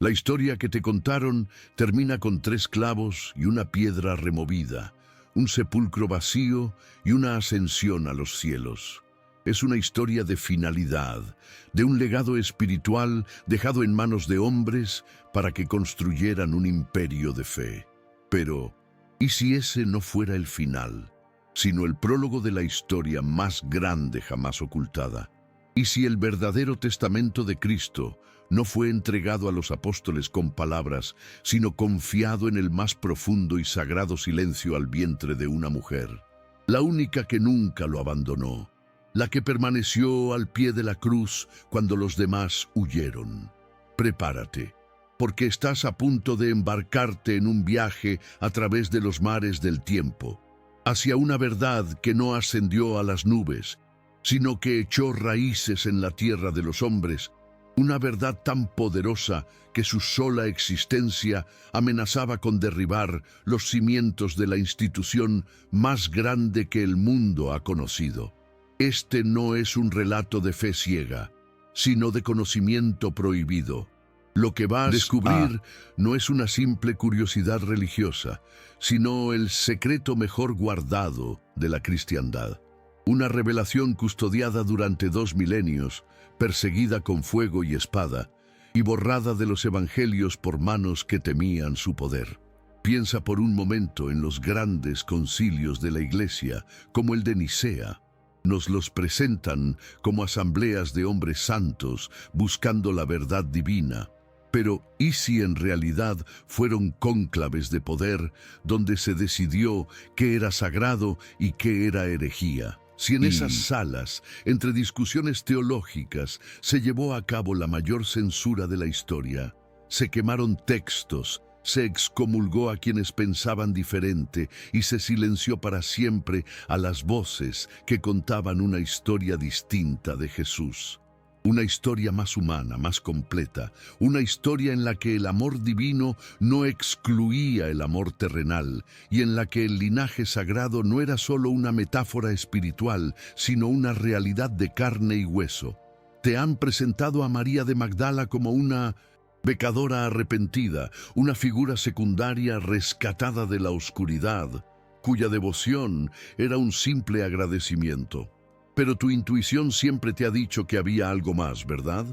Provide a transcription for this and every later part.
La historia que te contaron termina con 3 clavos y una piedra removida, un sepulcro vacío y una ascensión a los cielos. Es una historia de finalidad, de un legado espiritual dejado en manos de hombres para que construyeran un imperio de fe. Pero, ¿y si ese no fuera el final, sino el prólogo de la historia más grande jamás ocultada? ¿Y si el verdadero testamento de Cristo no fue entregado a los apóstoles con palabras, sino confiado en el más profundo y sagrado silencio al vientre de una mujer? La única que nunca lo abandonó, la que permaneció al pie de la cruz cuando los demás huyeron. Prepárate, porque estás a punto de embarcarte en un viaje a través de los mares del tiempo, hacia una verdad que no ascendió a las nubes, sino que echó raíces en la tierra de los hombres, una verdad tan poderosa que su sola existencia amenazaba con derribar los cimientos de la institución más grande que el mundo ha conocido. Este no es un relato de fe ciega, sino de conocimiento prohibido. Lo que vas a descubrir no es una simple curiosidad religiosa, sino el secreto mejor guardado de la cristiandad. Una revelación custodiada durante 2 milenios, perseguida con fuego y espada, y borrada de los evangelios por manos que temían su poder. Piensa por un momento en los grandes concilios de la Iglesia, como el de Nicea. Nos los presentan como asambleas de hombres santos buscando la verdad divina. Pero, ¿y si en realidad fueron cónclaves de poder donde se decidió qué era sagrado y qué era herejía? Si en esas salas, entre discusiones teológicas, se llevó a cabo la mayor censura de la historia, se quemaron textos, se excomulgó a quienes pensaban diferente y se silenció para siempre a las voces que contaban una historia distinta de Jesús. Una historia más humana, más completa, una historia en la que el amor divino no excluía el amor terrenal y en la que el linaje sagrado no era solo una metáfora espiritual, sino una realidad de carne y hueso. Te han presentado a María de Magdala como una pecadora arrepentida, una figura secundaria rescatada de la oscuridad, cuya devoción era un simple agradecimiento. Pero tu intuición siempre te ha dicho que había algo más, ¿verdad?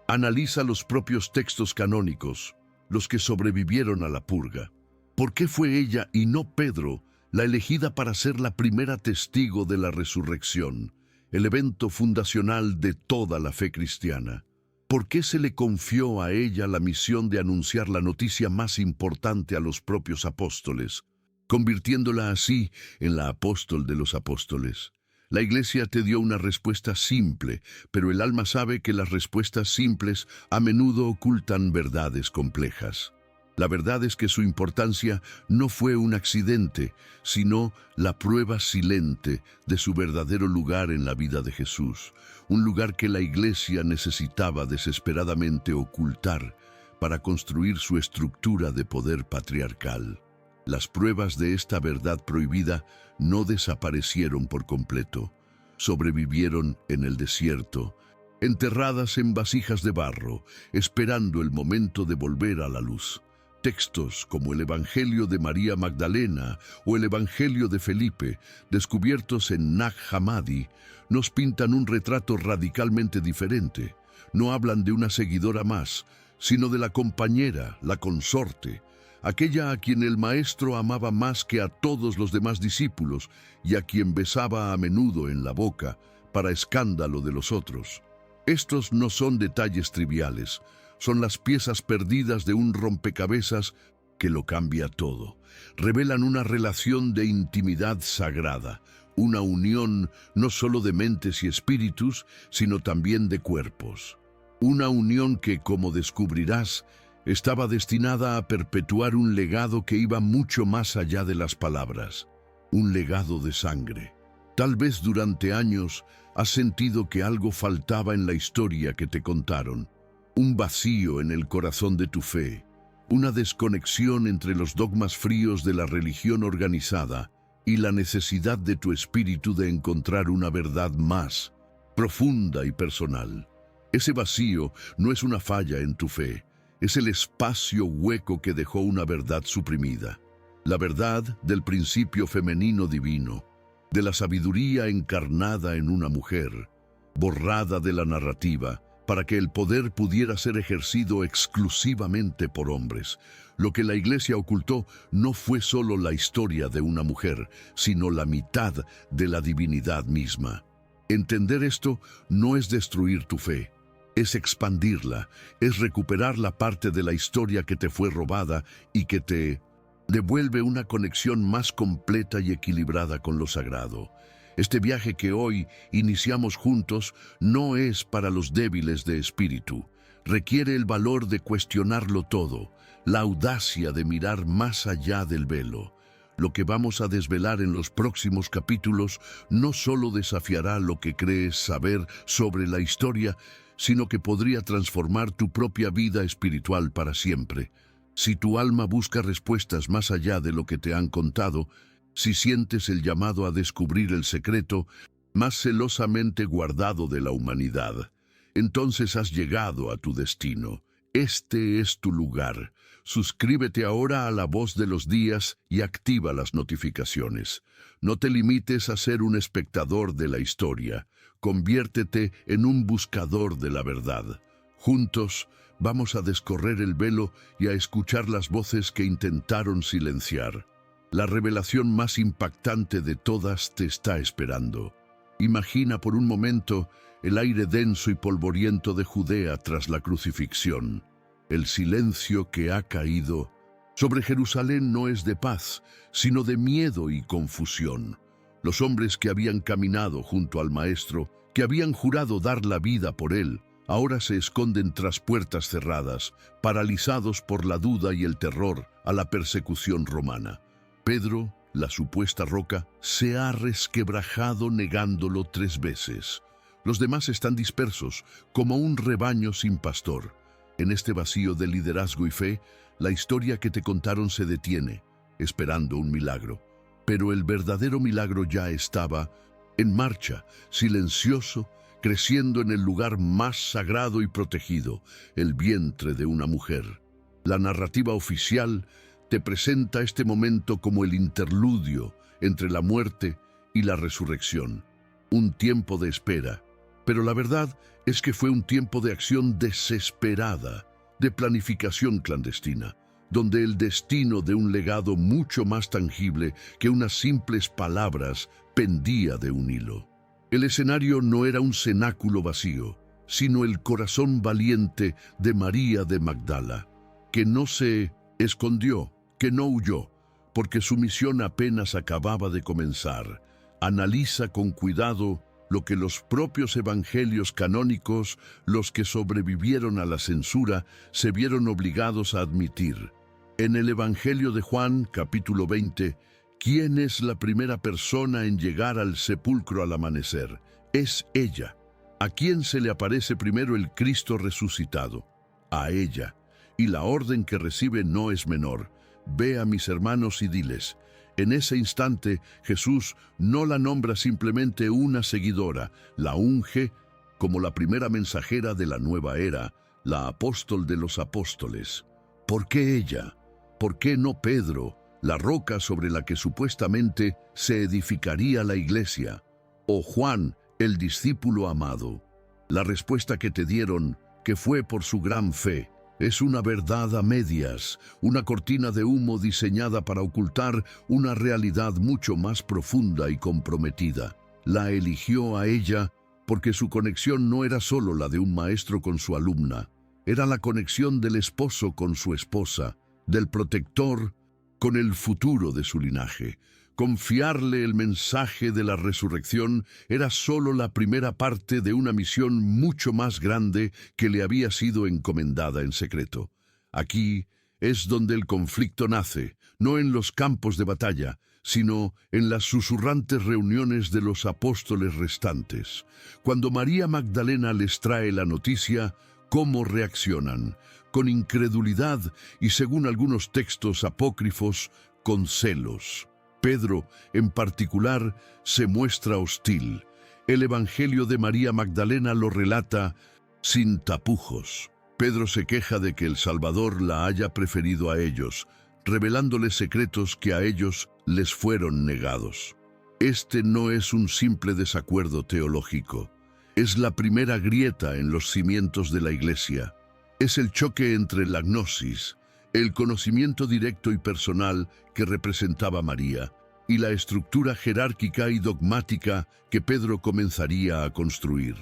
Analiza los propios textos canónicos, los que sobrevivieron a la purga. ¿Por qué fue ella y no Pedro la elegida para ser la primera testigo de la resurrección, el evento fundacional de toda la fe cristiana? ¿Por qué se le confió a ella la misión de anunciar la noticia más importante a los propios apóstoles, convirtiéndola así en la apóstol de los apóstoles? La Iglesia te dio una respuesta simple, pero el alma sabe que las respuestas simples a menudo ocultan verdades complejas. La verdad es que su importancia no fue un accidente, sino la prueba silente de su verdadero lugar en la vida de Jesús, un lugar que la Iglesia necesitaba desesperadamente ocultar para construir su estructura de poder patriarcal. Las pruebas de esta verdad prohibida no desaparecieron por completo, sobrevivieron en el desierto, enterradas en vasijas de barro, esperando el momento de volver a la luz. Textos como el Evangelio de María Magdalena o el Evangelio de Felipe, descubiertos en Nag Hammadi, nos pintan un retrato radicalmente diferente. No hablan de una seguidora más, sino de la compañera, la consorte, aquella a quien el maestro amaba más que a todos los demás discípulos y a quien besaba a menudo en la boca, para escándalo de los otros. Estos no son detalles triviales, son las piezas perdidas de un rompecabezas que lo cambia todo. Revelan una relación de intimidad sagrada, una unión no solo de mentes y espíritus, sino también de cuerpos. Una unión que, como descubrirás, estaba destinada a perpetuar un legado que iba mucho más allá de las palabras, un legado de sangre. Tal vez durante años has sentido que algo faltaba en la historia que te contaron, un vacío en el corazón de tu fe, una desconexión entre los dogmas fríos de la religión organizada y la necesidad de tu espíritu de encontrar una verdad más profunda y personal. Ese vacío no es una falla en tu fe, es el espacio hueco que dejó una verdad suprimida. La verdad del principio femenino divino, de la sabiduría encarnada en una mujer, borrada de la narrativa, para que el poder pudiera ser ejercido exclusivamente por hombres. Lo que la Iglesia ocultó no fue solo la historia de una mujer, sino la mitad de la divinidad misma. Entender esto no es destruir tu fe, es expandirla, es recuperar la parte de la historia que te fue robada y que te devuelve una conexión más completa y equilibrada con lo sagrado. Este viaje que hoy iniciamos juntos no es para los débiles de espíritu. Requiere el valor de cuestionarlo todo, la audacia de mirar más allá del velo. Lo que vamos a desvelar en los próximos capítulos no solo desafiará lo que crees saber sobre la historia, sino que podría transformar tu propia vida espiritual para siempre. Si tu alma busca respuestas más allá de lo que te han contado, si sientes el llamado a descubrir el secreto más celosamente guardado de la humanidad, entonces has llegado a tu destino. Este es tu lugar. Suscríbete ahora a La Voz de los Días y activa las notificaciones. No te limites a ser un espectador de la historia. Conviértete en un buscador de la verdad. Juntos vamos a descorrer el velo y a escuchar las voces que intentaron silenciar. La revelación más impactante de todas te está esperando. Imagina por un momento el aire denso y polvoriento de Judea tras la crucifixión. El silencio que ha caído sobre Jerusalén no es de paz, sino de miedo y confusión. Los hombres que habían caminado junto al Maestro, que habían jurado dar la vida por él, ahora se esconden tras puertas cerradas, paralizados por la duda y el terror a la persecución romana. Pedro, la supuesta roca, se ha resquebrajado negándolo 3 veces. Los demás están dispersos, como un rebaño sin pastor. En este vacío de liderazgo y fe, la historia que te contaron se detiene, esperando un milagro. Pero el verdadero milagro ya estaba en marcha, silencioso, creciendo en el lugar más sagrado y protegido, el vientre de una mujer. La narrativa oficial te presenta este momento como el interludio entre la muerte y la resurrección, un tiempo de espera. Pero la verdad es que fue un tiempo de acción desesperada, de planificación clandestina, donde el destino de un legado mucho más tangible que unas simples palabras pendía de un hilo. El escenario no era un cenáculo vacío, sino el corazón valiente de María de Magdala, que no se escondió, que no huyó, porque su misión apenas acababa de comenzar. Analiza con cuidado lo que los propios evangelios canónicos, los que sobrevivieron a la censura, se vieron obligados a admitir. En el Evangelio de Juan, capítulo 20, ¿quién es la primera persona en llegar al sepulcro al amanecer? Es ella. ¿A quién se le aparece primero el Cristo resucitado? A ella. Y la orden que recibe no es menor. Ve a mis hermanos y diles. En ese instante, Jesús no la nombra simplemente una seguidora, la unge como la primera mensajera de la nueva era, la apóstol de los apóstoles. ¿Por qué ella? ¿Por qué no Pedro, la roca sobre la que supuestamente se edificaría la iglesia? ¿O Juan, el discípulo amado? La respuesta que te dieron, que fue por su gran fe, es una verdad a medias, una cortina de humo diseñada para ocultar una realidad mucho más profunda y comprometida. La eligió a ella porque su conexión no era solo la de un maestro con su alumna, era la conexión del esposo con su esposa, del protector con el futuro de su linaje. Confiarle el mensaje de la resurrección era solo la primera parte de una misión mucho más grande que le había sido encomendada en secreto. Aquí es donde el conflicto nace, no en los campos de batalla, sino en las susurrantes reuniones de los apóstoles restantes. Cuando María Magdalena les trae la noticia, ¿cómo reaccionan? Con incredulidad y, según algunos textos apócrifos, con celos. Pedro, en particular, se muestra hostil. El Evangelio de María Magdalena lo relata sin tapujos. Pedro se queja de que el Salvador la haya preferido a ellos, revelándoles secretos que a ellos les fueron negados. Este no es un simple desacuerdo teológico. Es la primera grieta en los cimientos de la Iglesia. Es el choque entre la gnosis, el conocimiento directo y personal que representaba María, y la estructura jerárquica y dogmática que Pedro comenzaría a construir.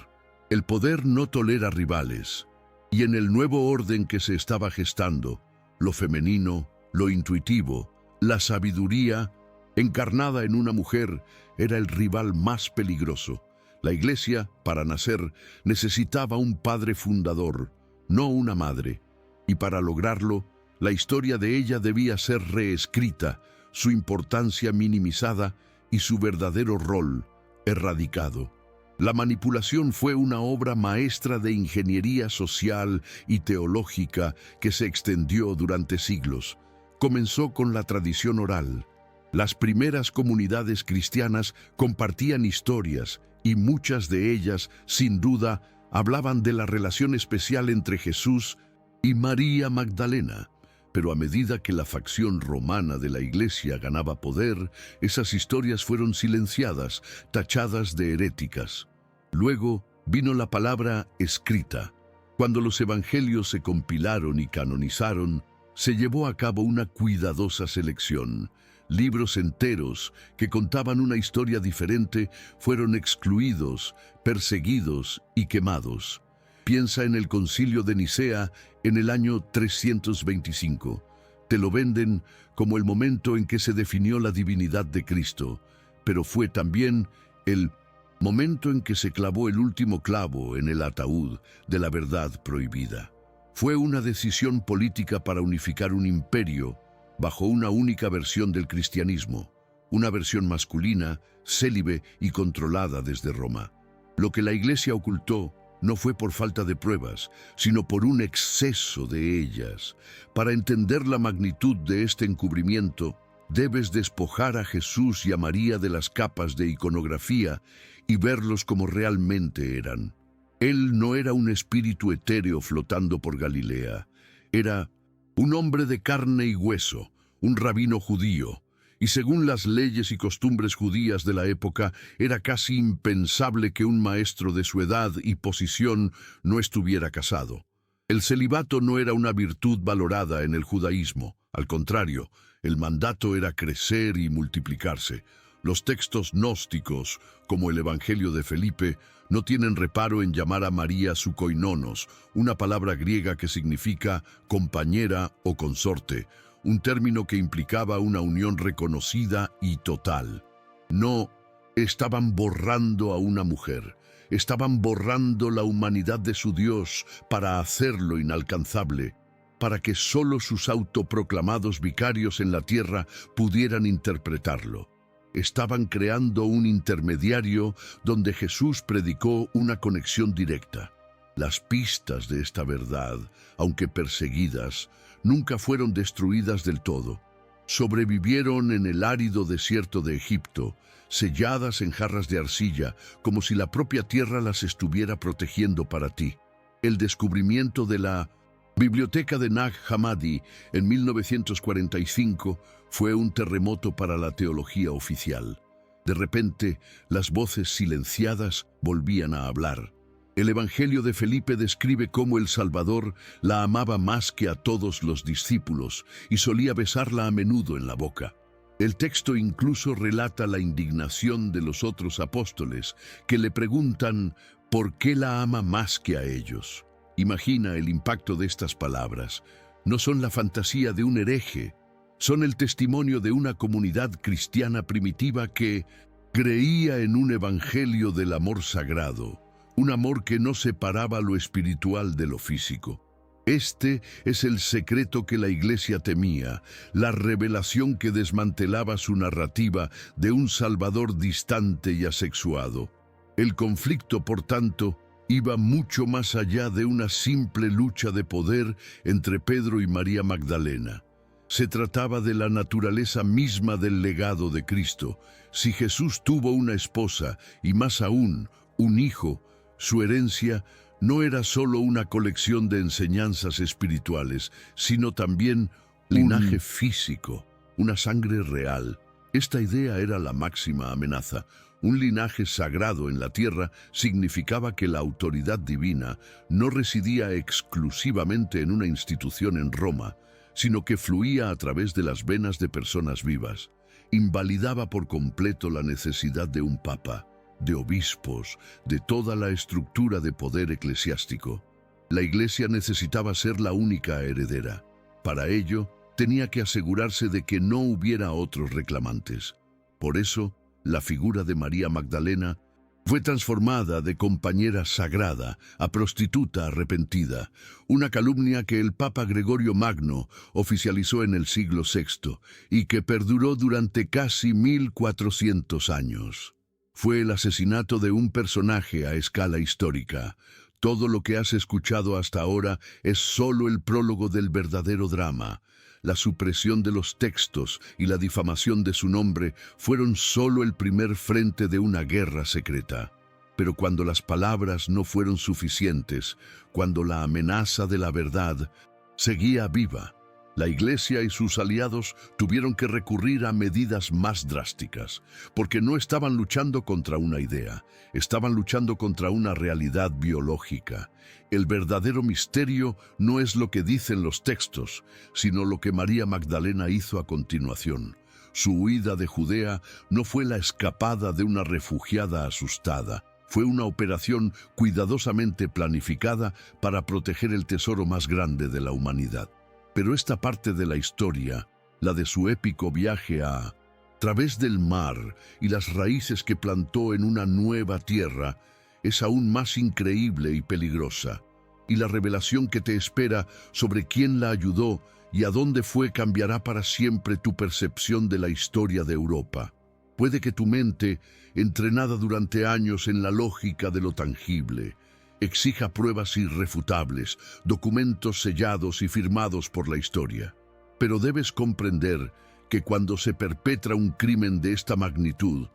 El poder no tolera rivales, y en el nuevo orden que se estaba gestando, lo femenino, lo intuitivo, la sabiduría, encarnada en una mujer, era el rival más peligroso. La Iglesia, para nacer, necesitaba un padre fundador, no una madre, y para lograrlo, la historia de ella debía ser reescrita, su importancia minimizada y su verdadero rol erradicado. La manipulación fue una obra maestra de ingeniería social y teológica que se extendió durante siglos. Comenzó con la tradición oral. Las primeras comunidades cristianas compartían historias y muchas de ellas, sin duda, hablaban de la relación especial entre Jesús y María Magdalena. Pero a medida que la facción romana de la Iglesia ganaba poder, esas historias fueron silenciadas, tachadas de heréticas. Luego vino la palabra escrita. Cuando los evangelios se compilaron y canonizaron, se llevó a cabo una cuidadosa selección. Libros enteros que contaban una historia diferente fueron excluidos, perseguidos y quemados. Piensa en el Concilio de Nicea en el año 325. Te lo venden como el momento en que se definió la divinidad de Cristo, pero fue también el momento en que se clavó el último clavo en el ataúd de la verdad prohibida. Fue una decisión política para unificar un imperio bajo una única versión del cristianismo, una versión masculina, célibe y controlada desde Roma. Lo que la Iglesia ocultó no fue por falta de pruebas, sino por un exceso de ellas. Para entender la magnitud de este encubrimiento, debes despojar a Jesús y a María de las capas de iconografía y verlos como realmente eran. Él no era un espíritu etéreo flotando por Galilea. Era un hombre de carne y hueso, un rabino judío, y según las leyes y costumbres judías de la época, era casi impensable que un maestro de su edad y posición no estuviera casado. El celibato no era una virtud valorada en el judaísmo. Al contrario, el mandato era crecer y multiplicarse. Los textos gnósticos, como el Evangelio de Felipe, no tienen reparo en llamar a María su koinonos, una palabra griega que significa compañera o consorte, un término que implicaba una unión reconocida y total. No estaban borrando a una mujer, estaban borrando la humanidad de su Dios para hacerlo inalcanzable, para que solo sus autoproclamados vicarios en la tierra pudieran interpretarlo. Estaban creando un intermediario donde Jesús predicó una conexión directa. Las pistas de esta verdad, aunque perseguidas, nunca fueron destruidas del todo. Sobrevivieron en el árido desierto de Egipto, selladas en jarras de arcilla, como si la propia tierra las estuviera protegiendo para ti. El descubrimiento de la Biblioteca de Nag Hammadi en 1945 fue un terremoto para la teología oficial. De repente, las voces silenciadas volvían a hablar. El Evangelio de Felipe describe cómo el Salvador la amaba más que a todos los discípulos y solía besarla a menudo en la boca. El texto incluso relata la indignación de los otros apóstoles, que le preguntan ¿por qué la ama más que a ellos? Imagina el impacto de estas palabras. No son la fantasía de un hereje, son el testimonio de una comunidad cristiana primitiva que creía en un evangelio del amor sagrado, un amor que no separaba lo espiritual de lo físico. Este es el secreto que la Iglesia temía, la revelación que desmantelaba su narrativa de un Salvador distante y asexuado. El conflicto, por tanto, iba mucho más allá de una simple lucha de poder entre Pedro y María Magdalena. Se trataba de la naturaleza misma del legado de Cristo. Si Jesús tuvo una esposa y más aún, un hijo, su herencia no era solo una colección de enseñanzas espirituales, sino también linaje físico, una sangre real. Esta idea era la máxima amenaza. Un linaje sagrado en la tierra significaba que la autoridad divina no residía exclusivamente en una institución en Roma, sino que fluía a través de las venas de personas vivas. Invalidaba por completo la necesidad de un papa, de obispos, de toda la estructura de poder eclesiástico. La Iglesia necesitaba ser la única heredera. Para ello, tenía que asegurarse de que no hubiera otros reclamantes. Por eso, la figura de María Magdalena fue transformada de compañera sagrada a prostituta arrepentida, una calumnia que el Papa Gregorio Magno oficializó en el siglo VI y que perduró durante casi 1400 años. Fue el asesinato de un personaje a escala histórica. Todo lo que has escuchado hasta ahora es solo el prólogo del verdadero drama. La supresión de los textos y la difamación de su nombre fueron solo el primer frente de una guerra secreta. Pero cuando las palabras no fueron suficientes, cuando la amenaza de la verdad seguía viva, la Iglesia y sus aliados tuvieron que recurrir a medidas más drásticas, porque no estaban luchando contra una idea, estaban luchando contra una realidad biológica. El verdadero misterio no es lo que dicen los textos, sino lo que María Magdalena hizo a continuación. Su huida de Judea no fue la escapada de una refugiada asustada, fue una operación cuidadosamente planificada para proteger el tesoro más grande de la humanidad. Pero esta parte de la historia, la de su épico viaje a través del mar y las raíces que plantó en una nueva tierra, es aún más increíble y peligrosa. Y la revelación que te espera sobre quién la ayudó y a dónde fue cambiará para siempre tu percepción de la historia de Europa. Puede que tu mente, entrenada durante años en la lógica de lo tangible, exija pruebas irrefutables, documentos sellados y firmados por la historia. Pero debes comprender que cuando se perpetra un crimen de esta magnitud,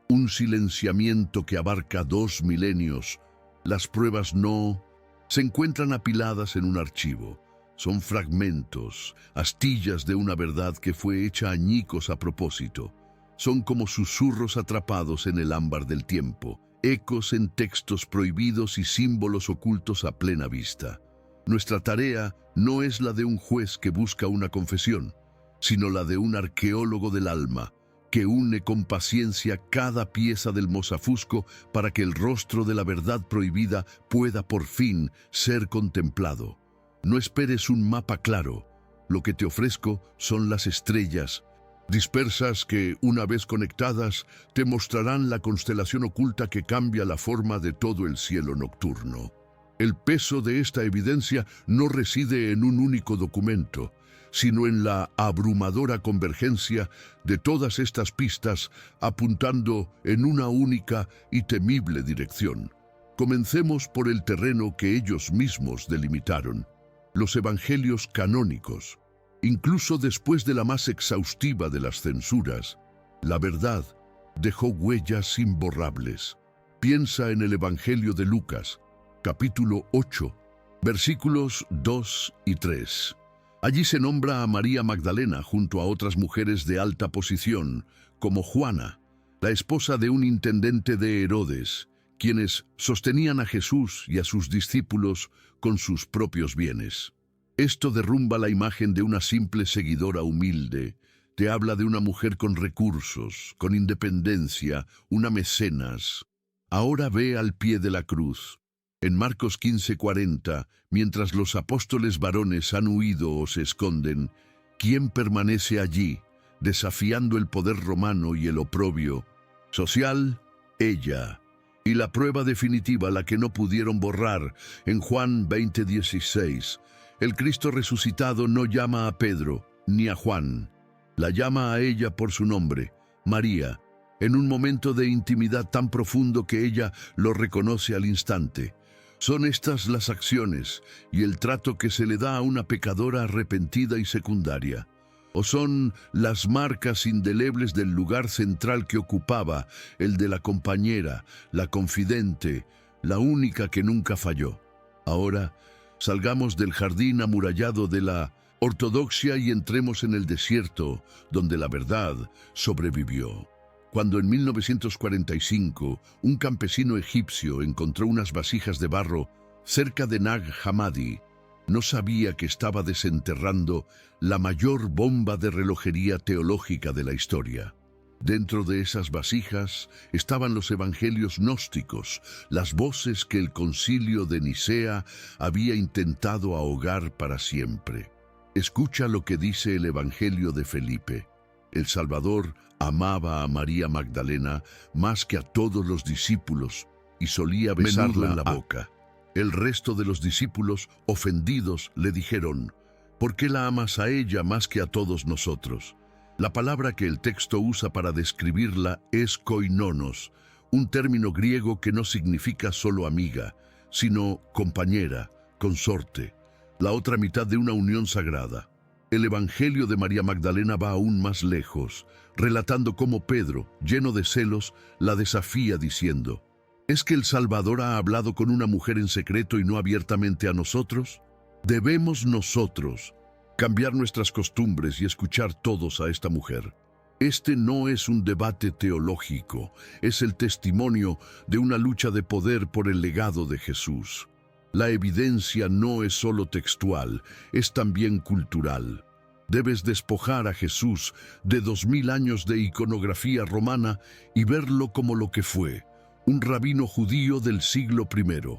un silenciamiento que abarca 2 milenios, las pruebas no se encuentran apiladas en un archivo. Son fragmentos, astillas de una verdad que fue hecha añicos a propósito. Son como susurros atrapados en el ámbar del tiempo, ecos en textos prohibidos y símbolos ocultos a plena vista. Nuestra tarea no es la de un juez que busca una confesión, sino la de un arqueólogo del alma, que une con paciencia cada pieza del mozafusco para que el rostro de la verdad prohibida pueda por fin ser contemplado. No esperes un mapa claro. Lo que te ofrezco son las estrellas dispersas que, una vez conectadas, te mostrarán la constelación oculta que cambia la forma de todo el cielo nocturno. El peso de esta evidencia no reside en un único documento, sino en la abrumadora convergencia de todas estas pistas apuntando en una única y temible dirección. Comencemos por el terreno que ellos mismos delimitaron, los evangelios canónicos. Incluso después de la más exhaustiva de las censuras, la verdad dejó huellas imborrables. Piensa en el Evangelio de Lucas, capítulo 8, versículos 2 y 3. Allí se nombra a María Magdalena junto a otras mujeres de alta posición, como Juana, la esposa de un intendente de Herodes, quienes sostenían a Jesús y a sus discípulos con sus propios bienes. Esto derrumba la imagen de una simple seguidora humilde. Te habla de una mujer con recursos, con independencia, una mecenas. Ahora ve al pie de la cruz. En Marcos 15:40, mientras los apóstoles varones han huido o se esconden, ¿quién permanece allí, desafiando el poder romano y el oprobio social? Ella. Y la prueba definitiva, la que no pudieron borrar, en Juan 20:16, el Cristo resucitado no llama a Pedro ni a Juan, la llama a ella por su nombre, María, en un momento de intimidad tan profundo que ella lo reconoce al instante. Son estas las acciones y el trato que se le da a una pecadora arrepentida y secundaria. ¿O son las marcas indelebles del lugar central que ocupaba, el de la compañera, la confidente, la única que nunca falló? Ahora, salgamos del jardín amurallado de la ortodoxia y entremos en el desierto, donde la verdad sobrevivió. Cuando en 1945 un campesino egipcio encontró unas vasijas de barro cerca de Nag Hammadi, no sabía que estaba desenterrando la mayor bomba de relojería teológica de la historia. Dentro de esas vasijas estaban los evangelios gnósticos, las voces que el concilio de Nicea había intentado ahogar para siempre. Escucha lo que dice el Evangelio de Felipe. El Salvador amaba a María Magdalena más que a todos los discípulos y solía besarla en la boca. El resto de los discípulos, ofendidos, le dijeron: ¿por qué la amas a ella más que a todos nosotros? La palabra que el texto usa para describirla es koinonos, un término griego que no significa solo amiga, sino compañera, consorte, la otra mitad de una unión sagrada. El Evangelio de María Magdalena va aún más lejos, relatando cómo Pedro, lleno de celos, la desafía diciendo: ¿es que el Salvador ha hablado con una mujer en secreto y no abiertamente a nosotros? Debemos nosotros cambiar nuestras costumbres y escuchar todos a esta mujer. Este no es un debate teológico, es el testimonio de una lucha de poder por el legado de Jesús. La evidencia no es solo textual, es también cultural. Debes despojar a Jesús de 2000 años de iconografía romana y verlo como lo que fue, un rabino judío del siglo I.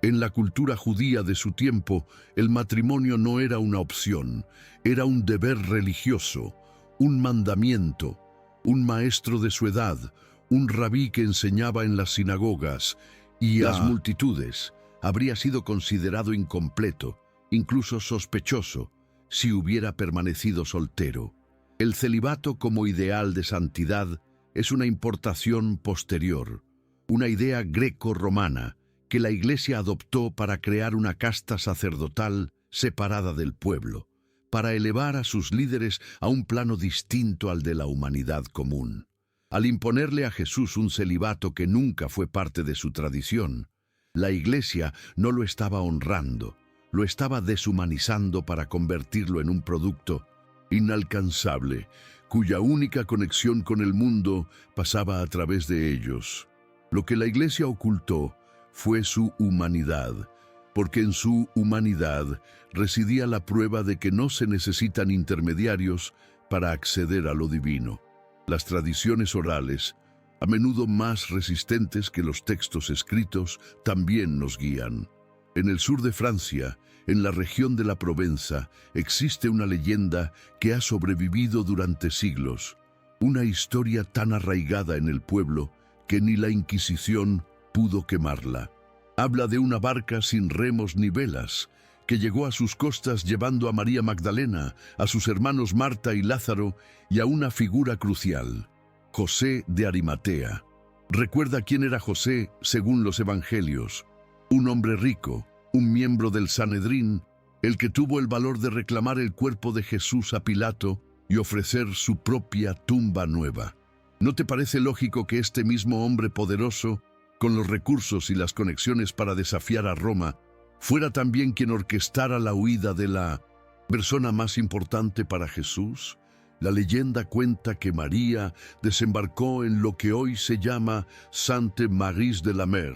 En la cultura judía de su tiempo, el matrimonio no era una opción, era un deber religioso, un mandamiento, un maestro de su edad, un rabí que enseñaba en las sinagogas y a las multitudes. Habría sido considerado incompleto, incluso sospechoso, si hubiera permanecido soltero. El celibato como ideal de santidad es una importación posterior, una idea greco-romana que la Iglesia adoptó para crear una casta sacerdotal separada del pueblo, para elevar a sus líderes a un plano distinto al de la humanidad común. Al imponerle a Jesús un celibato que nunca fue parte de su tradición, la Iglesia no lo estaba honrando, lo estaba deshumanizando para convertirlo en un producto inalcanzable, cuya única conexión con el mundo pasaba a través de ellos. Lo que la Iglesia ocultó fue su humanidad, porque en su humanidad residía la prueba de que no se necesitan intermediarios para acceder a lo divino. Las tradiciones orales, a menudo más resistentes que los textos escritos, también nos guían. En el sur de Francia, en la región de la Provenza, existe una leyenda que ha sobrevivido durante siglos, una historia tan arraigada en el pueblo que ni la Inquisición pudo quemarla. Habla de una barca sin remos ni velas, que llegó a sus costas llevando a María Magdalena, a sus hermanos Marta y Lázaro y a una figura crucial, José de Arimatea. Recuerda quién era José según los evangelios: un hombre rico, un miembro del Sanedrín, el que tuvo el valor de reclamar el cuerpo de Jesús a Pilato y ofrecer su propia tumba nueva. ¿No te parece lógico que este mismo hombre poderoso, con los recursos y las conexiones para desafiar a Roma, fuera también quien orquestara la huida de la persona más importante para Jesús? La leyenda cuenta que María desembarcó en lo que hoy se llama Sainte Maries de la Mer,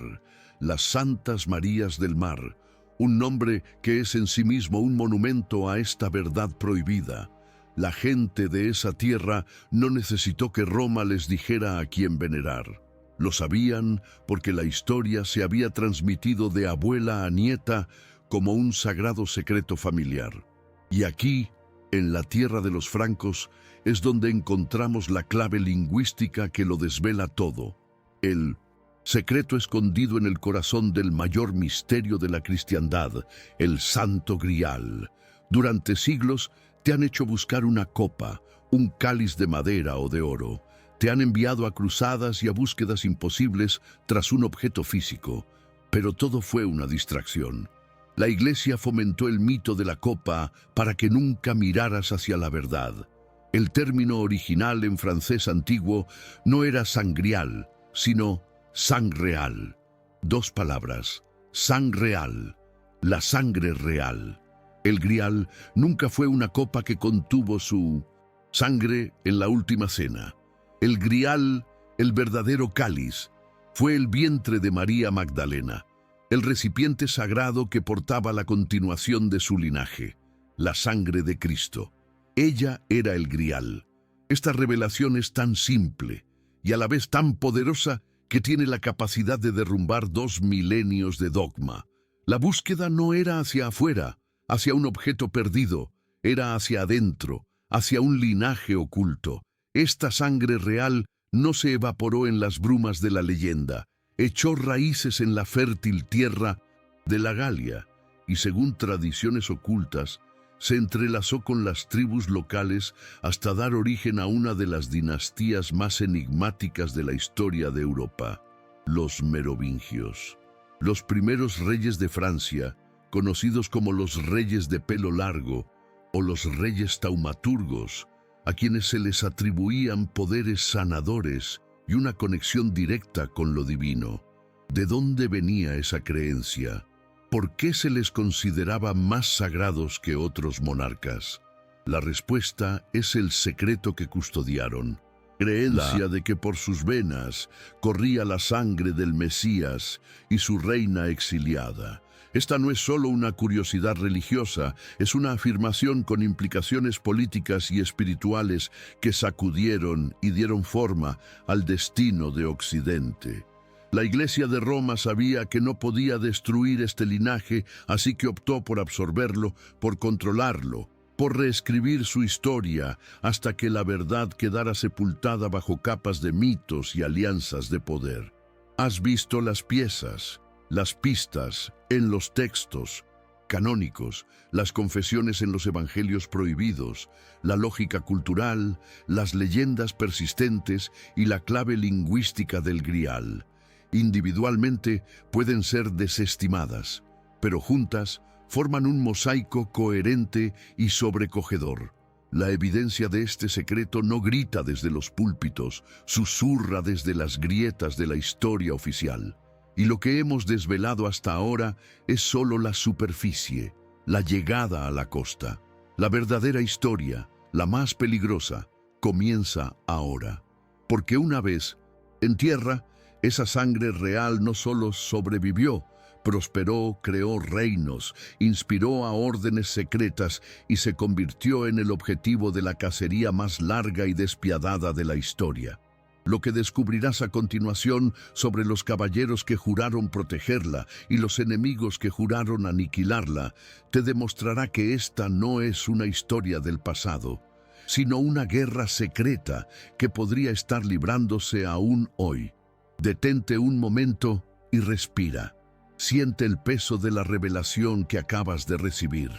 las Santas Marías del Mar, un nombre que es en sí mismo un monumento a esta verdad prohibida. La gente de esa tierra no necesitó que Roma les dijera a quién venerar. Lo sabían porque la historia se había transmitido de abuela a nieta como un sagrado secreto familiar. Y aquí, en la tierra de los francos, es donde encontramos la clave lingüística que lo desvela todo: el secreto escondido en el corazón del mayor misterio de la cristiandad, el Santo Grial. Durante siglos te han hecho buscar una copa, un cáliz de madera o de oro. Te han enviado a cruzadas y a búsquedas imposibles tras un objeto físico, pero todo fue una distracción. La Iglesia fomentó el mito de la copa para que nunca miraras hacia la verdad. El término original en francés antiguo no era sangrial, sino sang real. Dos palabras, sang real. la sangre real. El Grial nunca fue una copa que contuvo su sangre en la última cena. El Grial, el verdadero cáliz, fue el vientre de María Magdalena, el recipiente sagrado que portaba la continuación de su linaje, la sangre de Cristo. Ella era el Grial. Esta revelación es tan simple y a la vez tan poderosa que tiene la capacidad de derrumbar 2 milenios de dogma. La búsqueda no era hacia afuera, hacia un objeto perdido, era hacia adentro, hacia un linaje oculto. Esta sangre real no se evaporó en las brumas de la leyenda, echó raíces en la fértil tierra de la Galia y, según tradiciones ocultas, se entrelazó con las tribus locales hasta dar origen a una de las dinastías más enigmáticas de la historia de Europa, los merovingios. Los primeros reyes de Francia, conocidos como los reyes de pelo largo o los reyes taumaturgos, a quienes se les atribuían poderes sanadores y una conexión directa con lo divino. ¿De dónde venía esa creencia? ¿Por qué se les consideraba más sagrados que otros monarcas? La respuesta es el secreto que custodiaron. Creencia de que por sus venas corría la sangre del Mesías y su reina exiliada. Esta no es solo una curiosidad religiosa, es una afirmación con implicaciones políticas y espirituales que sacudieron y dieron forma al destino de Occidente. La Iglesia de Roma sabía que no podía destruir este linaje, así que optó por absorberlo, por controlarlo, por reescribir su historia hasta que la verdad quedara sepultada bajo capas de mitos y alianzas de poder. ¿Has visto las piezas, las pistas en los textos canónicos, las confesiones en los evangelios prohibidos, la lógica cultural, las leyendas persistentes y la clave lingüística del Grial? Individualmente pueden ser desestimadas, pero juntas forman un mosaico coherente y sobrecogedor. La evidencia de este secreto no grita desde los púlpitos, susurra desde las grietas de la historia oficial. Y lo que hemos desvelado hasta ahora es solo la superficie, la llegada a la costa. La verdadera historia, la más peligrosa, comienza ahora. Porque una vez en tierra, esa sangre real no solo sobrevivió, prosperó, creó reinos, inspiró a órdenes secretas y se convirtió en el objetivo de la cacería más larga y despiadada de la historia. Lo que descubrirás a continuación sobre los caballeros que juraron protegerla y los enemigos que juraron aniquilarla, te demostrará que esta no es una historia del pasado, sino una guerra secreta que podría estar librándose aún hoy. Detente un momento y respira. Siente el peso de la revelación que acabas de recibir.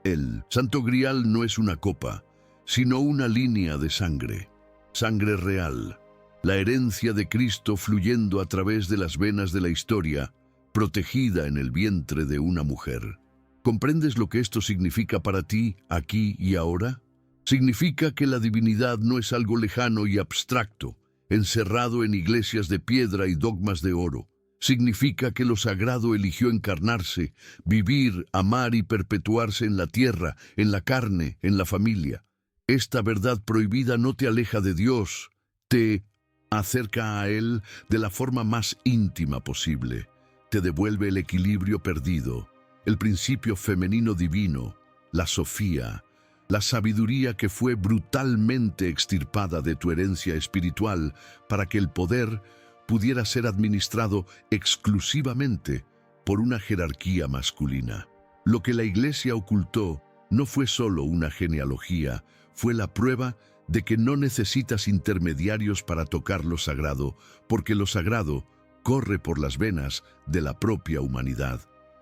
El Santo Grial no es una copa, sino una línea de sangre. Sangre real. La herencia de Cristo fluyendo a través de las venas de la historia, protegida en el vientre de una mujer. ¿Comprendes lo que esto significa para ti, aquí y ahora? Significa que la divinidad no es algo lejano y abstracto, encerrado en iglesias de piedra y dogmas de oro. Significa que lo sagrado eligió encarnarse, vivir, amar y perpetuarse en la tierra, en la carne, en la familia. Esta verdad prohibida no te aleja de Dios, te acerca a Él de la forma más íntima posible. Te devuelve el equilibrio perdido, el principio femenino divino, la Sofía, la sabiduría que fue brutalmente extirpada de tu herencia espiritual para que el poder pudiera ser administrado exclusivamente por una jerarquía masculina. Lo que la Iglesia ocultó no fue solo una genealogía, fue la prueba de que no necesitas intermediarios para tocar lo sagrado, porque lo sagrado corre por las venas de la propia humanidad.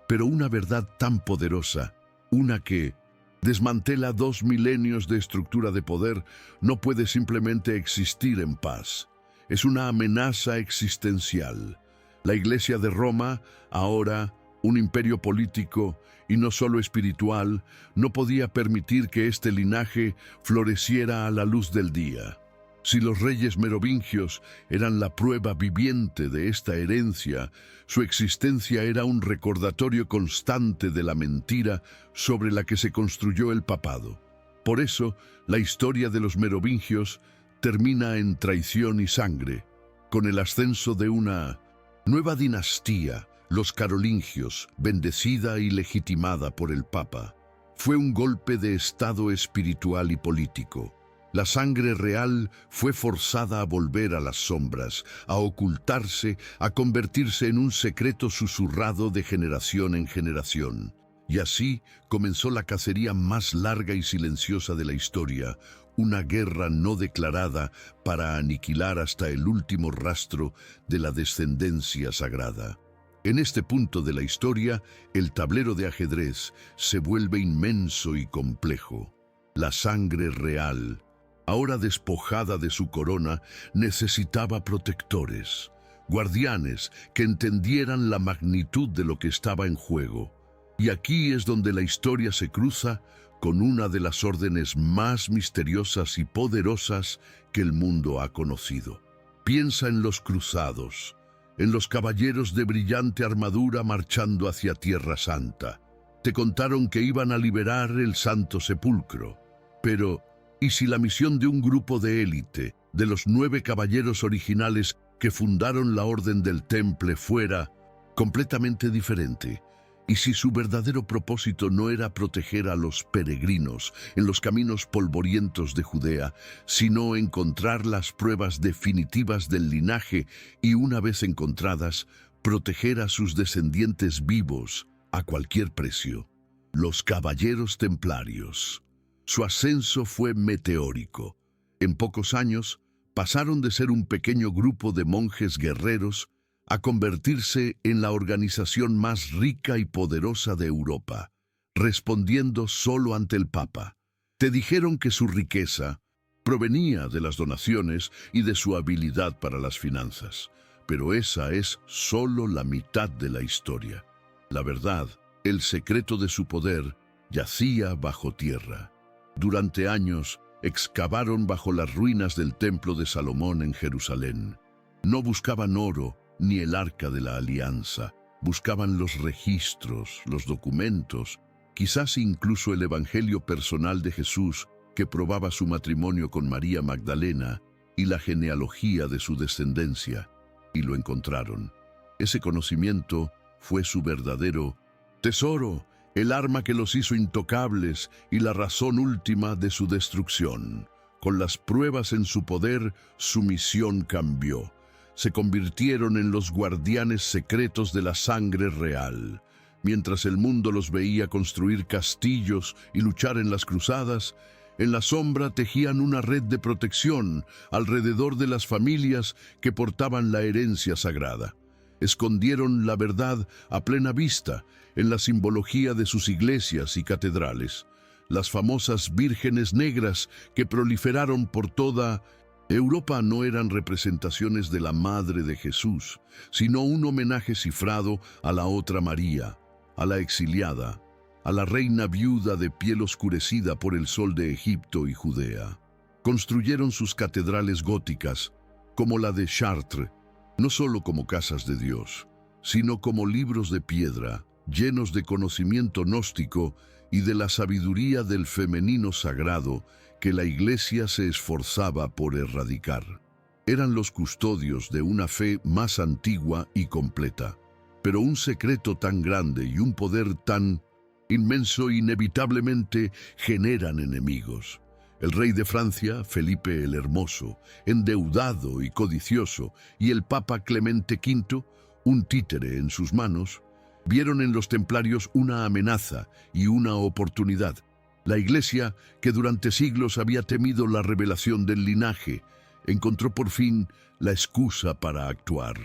Pero una verdad tan poderosa, una que desmantela 2 milenios de estructura de poder, no puede simplemente existir en paz. Es una amenaza existencial. La Iglesia de Roma, ahora un imperio político y no solo espiritual, no podía permitir que este linaje floreciera a la luz del día. Si los reyes merovingios eran la prueba viviente de esta herencia, su existencia era un recordatorio constante de la mentira sobre la que se construyó el papado. Por eso, la historia de los merovingios termina en traición y sangre, con el ascenso de una nueva dinastía, los carolingios, bendecida y legitimada por el Papa. Fue un golpe de estado espiritual y político. La sangre real fue forzada a volver a las sombras, a ocultarse, a convertirse en un secreto susurrado de generación en generación. Y así comenzó la cacería más larga y silenciosa de la historia, una guerra no declarada para aniquilar hasta el último rastro de la descendencia sagrada. En este punto de la historia, el tablero de ajedrez se vuelve inmenso y complejo. La sangre real, ahora despojada de su corona, necesitaba protectores, guardianes que entendieran la magnitud de lo que estaba en juego. Y aquí es donde la historia se cruza con una de las órdenes más misteriosas y poderosas que el mundo ha conocido. Piensa en los cruzados, en los caballeros de brillante armadura marchando hacia Tierra Santa. Te contaron que iban a liberar el Santo Sepulcro. Pero, ¿y si la misión de un grupo de élite, de los 9 caballeros originales que fundaron la Orden del Temple, fuera completamente diferente? ¿Y si su verdadero propósito no era proteger a los peregrinos en los caminos polvorientos de Judea, sino encontrar las pruebas definitivas del linaje y, una vez encontradas, proteger a sus descendientes vivos a cualquier precio? Los caballeros templarios. Su ascenso fue meteórico. En pocos años, pasaron de ser un pequeño grupo de monjes guerreros a convertirse en la organización más rica y poderosa de Europa, respondiendo solo ante el Papa. Te dijeron que su riqueza provenía de las donaciones y de su habilidad para las finanzas, pero esa es solo la mitad de la historia. La verdad, el secreto de su poder, yacía bajo tierra. Durante años, excavaron bajo las ruinas del Templo de Salomón en Jerusalén. No buscaban oro, ni el Arca de la Alianza. Buscaban los registros, los documentos, quizás incluso el evangelio personal de Jesús que probaba su matrimonio con María Magdalena y la genealogía de su descendencia. Y lo encontraron. Ese conocimiento fue su verdadero tesoro, el arma que los hizo intocables y la razón última de su destrucción. Con las pruebas en su poder, su misión cambió. Se convirtieron en los guardianes secretos de la sangre real. Mientras el mundo los veía construir castillos y luchar en las cruzadas, en la sombra tejían una red de protección alrededor de las familias que portaban la herencia sagrada. Escondieron la verdad a plena vista en la simbología de sus iglesias y catedrales. Las famosas vírgenes negras que proliferaron por toda Europa no eran representaciones de la Madre de Jesús, sino un homenaje cifrado a la otra María, a la exiliada, a la reina viuda de piel oscurecida por el sol de Egipto y Judea. Construyeron sus catedrales góticas, como la de Chartres, no solo como casas de Dios, sino como libros de piedra, llenos de conocimiento gnóstico y de la sabiduría del femenino sagrado que la Iglesia se esforzaba por erradicar. Eran los custodios de una fe más antigua y completa. Pero un secreto tan grande y un poder tan inmenso inevitablemente generan enemigos. El rey de Francia, Felipe el Hermoso, endeudado y codicioso, y el Papa Clemente V, un títere en sus manos, vieron en los templarios una amenaza y una oportunidad. La Iglesia, que durante siglos había temido la revelación del linaje, encontró por fin la excusa para actuar.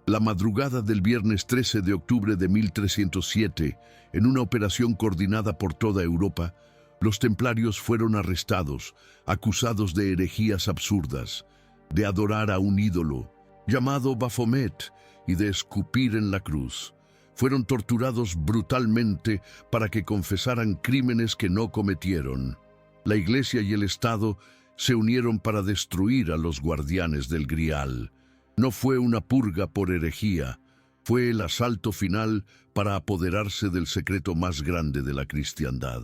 La madrugada del viernes 13 de octubre de 1307, en una operación coordinada por toda Europa, los templarios fueron arrestados, acusados de herejías absurdas, de adorar a un ídolo llamado Baphomet y de escupir en la cruz. Fueron torturados brutalmente para que confesaran crímenes que no cometieron. La Iglesia y el Estado se unieron para destruir a los guardianes del Grial. No fue una purga por herejía, fue el asalto final para apoderarse del secreto más grande de la cristiandad.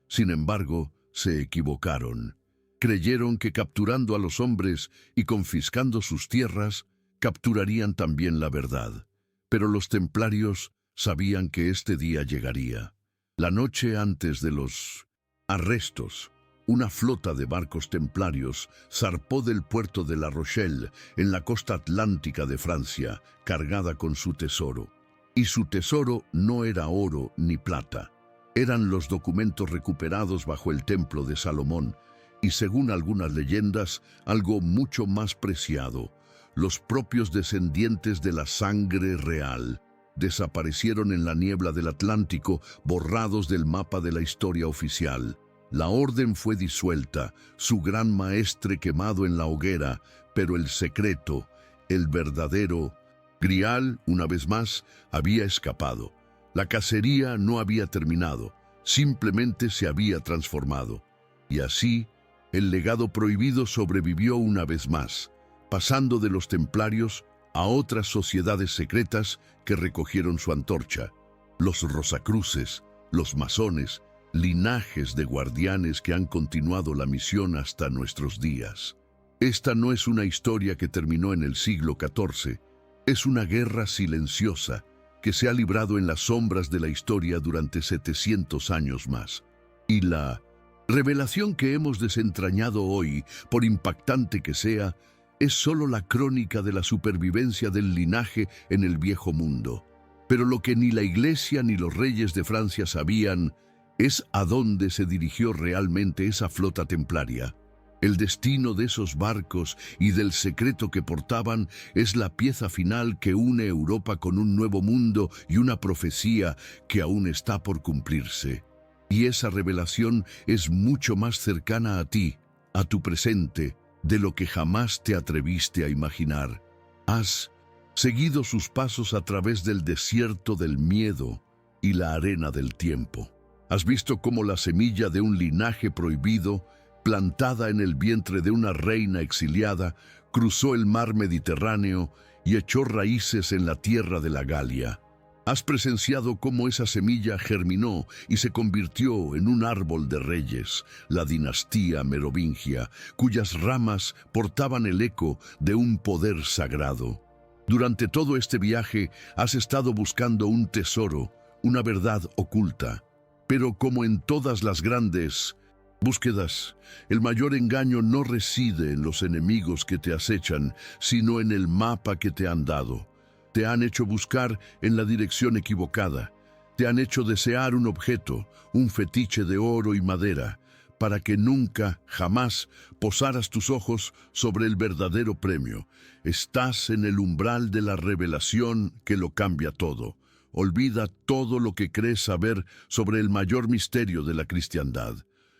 Sin embargo, se equivocaron. Creyeron que capturando a los hombres y confiscando sus tierras, capturarían también la verdad. Pero los templarios sabían que este día llegaría. La noche antes de los arrestos, una flota de barcos templarios zarpó del puerto de La Rochelle, en la costa atlántica de Francia, cargada con su tesoro. Y su tesoro no era oro ni plata. Eran los documentos recuperados bajo el templo de Salomón, y según algunas leyendas, algo mucho más preciado. Los propios descendientes de la sangre real desaparecieron en la niebla del Atlántico, borrados del mapa de la historia oficial. La orden fue disuelta, su gran maestre quemado en la hoguera, pero el secreto, el verdadero Grial, una vez más, había escapado. La cacería no había terminado, simplemente se había transformado. Y así, el legado prohibido sobrevivió una vez más, pasando de los templarios a otras sociedades secretas que recogieron su antorcha. Los rosacruces, los masones, linajes de guardianes que han continuado la misión hasta nuestros días. Esta no es una historia que terminó en el siglo XIV, es una guerra silenciosa que se ha librado en las sombras de la historia durante 700 años más. Y la revelación que hemos desentrañado hoy, por impactante que sea, es solo la crónica de la supervivencia del linaje en el viejo mundo. Pero lo que ni la Iglesia ni los reyes de Francia sabían es a dónde se dirigió realmente esa flota templaria. El destino de esos barcos y del secreto que portaban es la pieza final que une Europa con un nuevo mundo y una profecía que aún está por cumplirse. Y esa revelación es mucho más cercana a ti, a tu presente, de lo que jamás te atreviste a imaginar. Has seguido sus pasos a través del desierto del miedo y la arena del tiempo. Has visto cómo la semilla de un linaje prohibido, plantada en el vientre de una reina exiliada, cruzó el mar Mediterráneo y echó raíces en la tierra de la Galia. Has presenciado cómo esa semilla germinó y se convirtió en un árbol de reyes, la dinastía merovingia, cuyas ramas portaban el eco de un poder sagrado. Durante todo este viaje has estado buscando un tesoro, una verdad oculta. Pero como en todas las grandes búsquedas, el mayor engaño no reside en los enemigos que te acechan, sino en el mapa que te han dado. Te han hecho buscar en la dirección equivocada. Te han hecho desear un objeto, un fetiche de oro y madera, para que nunca, jamás, posaras tus ojos sobre el verdadero premio. Estás en el umbral de la revelación que lo cambia todo. Olvida todo lo que crees saber sobre el mayor misterio de la cristiandad.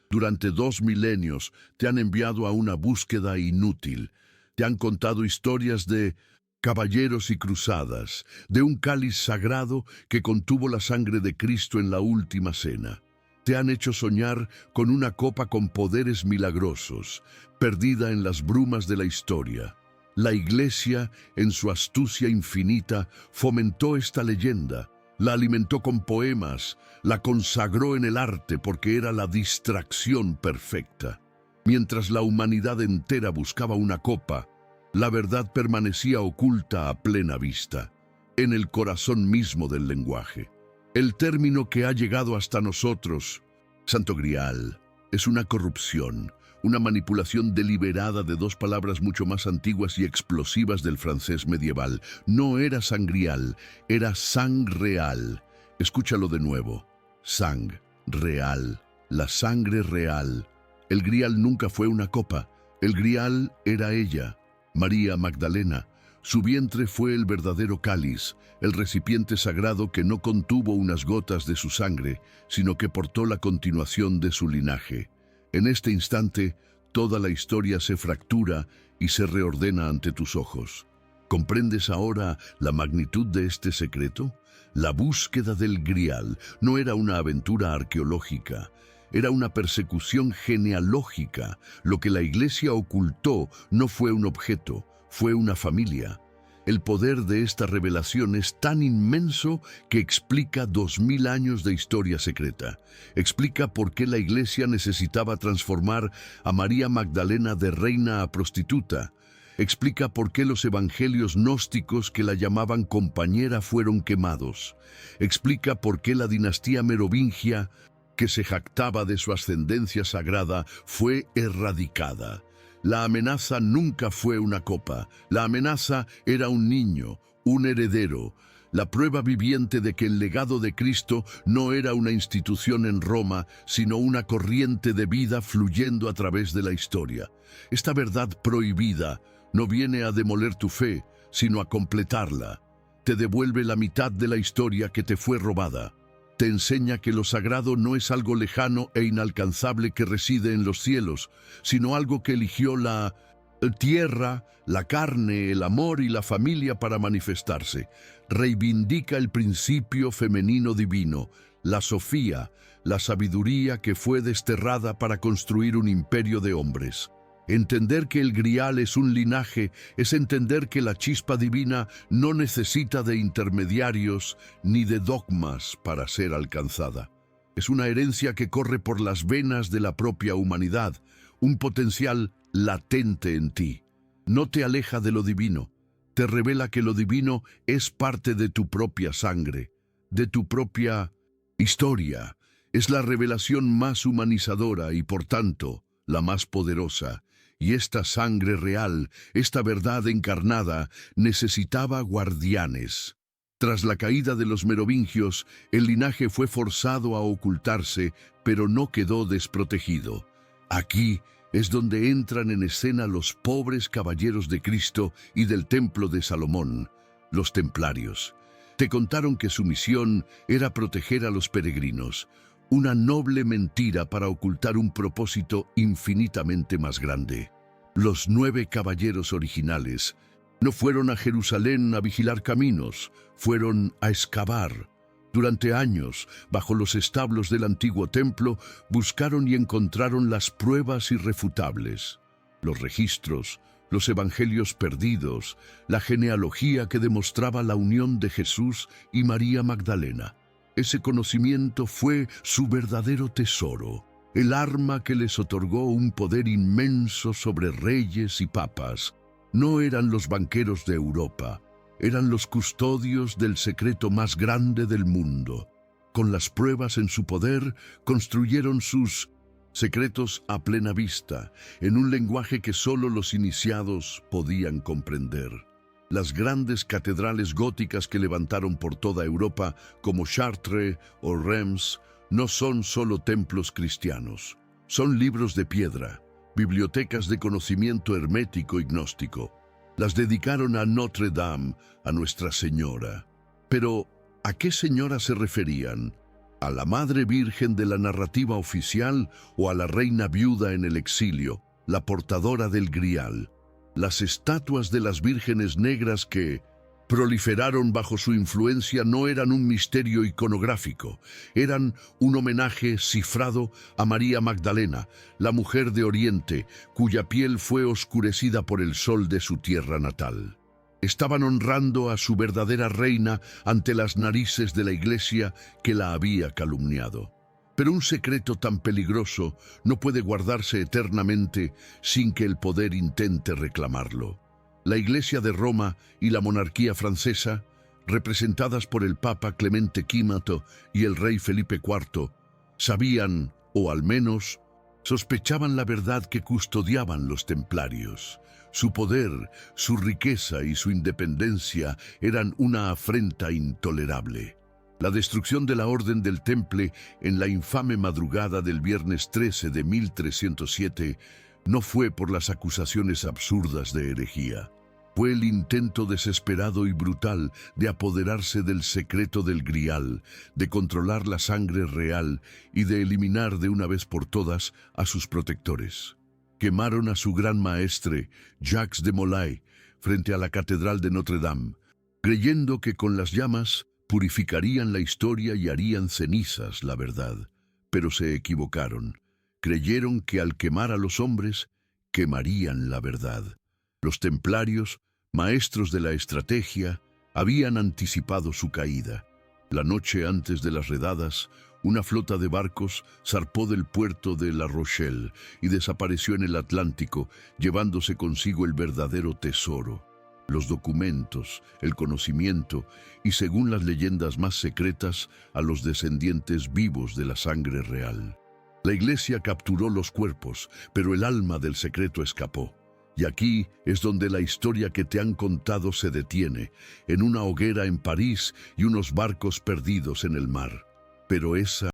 Durante 2 milenios te han enviado a una búsqueda inútil. Te han contado historias de caballeros y cruzadas, de un cáliz sagrado que contuvo la sangre de Cristo en la última cena. Te han hecho soñar con una copa con poderes milagrosos, perdida en las brumas de la historia. La Iglesia, en su astucia infinita, fomentó esta leyenda, la alimentó con poemas, la consagró en el arte porque era la distracción perfecta. Mientras la humanidad entera buscaba una copa, la verdad permanecía oculta a plena vista, en el corazón mismo del lenguaje. El término que ha llegado hasta nosotros, Santo Grial, es una corrupción, una manipulación deliberada de 2 palabras mucho más antiguas y explosivas del francés medieval. No era sangrial, era sang real. Escúchalo de nuevo. Sang real, la sangre real. El Grial nunca fue una copa, el Grial era ella, María Magdalena. Su vientre fue el verdadero cáliz, el recipiente sagrado que no contuvo unas gotas de su sangre, sino que portó la continuación de su linaje. En este instante, toda la historia se fractura y se reordena ante tus ojos. ¿Comprendes ahora la magnitud de este secreto? La búsqueda del Grial no era una aventura arqueológica, era una persecución genealógica. Lo que la Iglesia ocultó no fue un objeto, fue una familia. El poder de esta revelación es tan inmenso que explica 2000 años de historia secreta. Explica por qué la Iglesia necesitaba transformar a María Magdalena de reina a prostituta. Explica por qué los evangelios gnósticos que la llamaban compañera fueron quemados. Explica por qué la dinastía merovingia, que se jactaba de su ascendencia sagrada, fue erradicada. La amenaza nunca fue una copa. La amenaza era un niño, un heredero, la prueba viviente de que el legado de Cristo no era una institución en Roma, sino una corriente de vida fluyendo a través de la historia. Esta verdad prohibida no viene a demoler tu fe, sino a completarla. Te devuelve la mitad de la historia que te fue robada. Te enseña que lo sagrado no es algo lejano e inalcanzable que reside en los cielos, sino algo que eligió la tierra, la carne, el amor y la familia para manifestarse. Reivindica el principio femenino divino, la Sofía, la sabiduría que fue desterrada para construir un imperio de hombres. Entender que el Grial es un linaje es entender que la chispa divina no necesita de intermediarios ni de dogmas para ser alcanzada. Es una herencia que corre por las venas de la propia humanidad, un potencial latente en ti. No te aleja de lo divino, te revela que lo divino es parte de tu propia sangre, de tu propia historia. Es la revelación más humanizadora y, por tanto, la más poderosa. Y esta sangre real, esta verdad encarnada, necesitaba guardianes. Tras la caída de los merovingios, el linaje fue forzado a ocultarse, pero no quedó desprotegido. Aquí es donde entran en escena los pobres caballeros de Cristo y del templo de Salomón, los templarios. Te contaron que su misión era proteger a los peregrinos, una noble mentira para ocultar un propósito infinitamente más grande. Los 9 caballeros originales no fueron a Jerusalén a vigilar caminos, fueron a excavar. Durante años, bajo los establos del antiguo templo, buscaron y encontraron las pruebas irrefutables, los registros, los evangelios perdidos, la genealogía que demostraba la unión de Jesús y María Magdalena. Ese conocimiento fue su verdadero tesoro, el arma que les otorgó un poder inmenso sobre reyes y papas. No eran los banqueros de Europa, eran los custodios del secreto más grande del mundo. Con las pruebas en su poder, construyeron sus secretos a plena vista, en un lenguaje que solo los iniciados podían comprender. Las grandes catedrales góticas que levantaron por toda Europa, como Chartres o Reims, no son solo templos cristianos. Son libros de piedra, bibliotecas de conocimiento hermético y gnóstico. Las dedicaron a Notre Dame, a Nuestra Señora. Pero, ¿a qué señora se referían? ¿A la Madre Virgen de la narrativa oficial o a la reina viuda en el exilio, la portadora del Grial? Las estatuas de las vírgenes negras que proliferaron bajo su influencia no eran un misterio iconográfico, eran un homenaje cifrado a María Magdalena, la mujer de Oriente, cuya piel fue oscurecida por el sol de su tierra natal. Estaban honrando a su verdadera reina ante las narices de la Iglesia que la había calumniado. Pero un secreto tan peligroso no puede guardarse eternamente sin que el poder intente reclamarlo. La Iglesia de Roma y la monarquía francesa, representadas por el Papa Clemente V y el rey Felipe IV, sabían, o al menos sospechaban la verdad que custodiaban los templarios. Su poder, su riqueza y su independencia eran una afrenta intolerable. La destrucción de la Orden del Temple en la infame madrugada del viernes 13 de 1307 no fue por las acusaciones absurdas de herejía. Fue el intento desesperado y brutal de apoderarse del secreto del Grial, de controlar la sangre real y de eliminar de una vez por todas a sus protectores. Quemaron a su gran maestre, Jacques de Molay, frente a la Catedral de Notre Dame, creyendo que con las llamas purificarían la historia y harían cenizas la verdad. pero se equivocaron. Creyeron que al quemar a los hombres, quemarían la verdad. Los templarios, maestros de la estrategia, habían anticipado su caída. La noche antes de las redadas, una flota de barcos zarpó del puerto de La Rochelle y desapareció en el Atlántico, llevándose consigo el verdadero tesoro, los documentos, el conocimiento y, según las leyendas más secretas, a los descendientes vivos de la sangre real. La Iglesia capturó los cuerpos, pero el alma del secreto escapó. Y aquí es donde la historia que te han contado se detiene, en una hoguera en París y unos barcos perdidos en el mar. Pero esa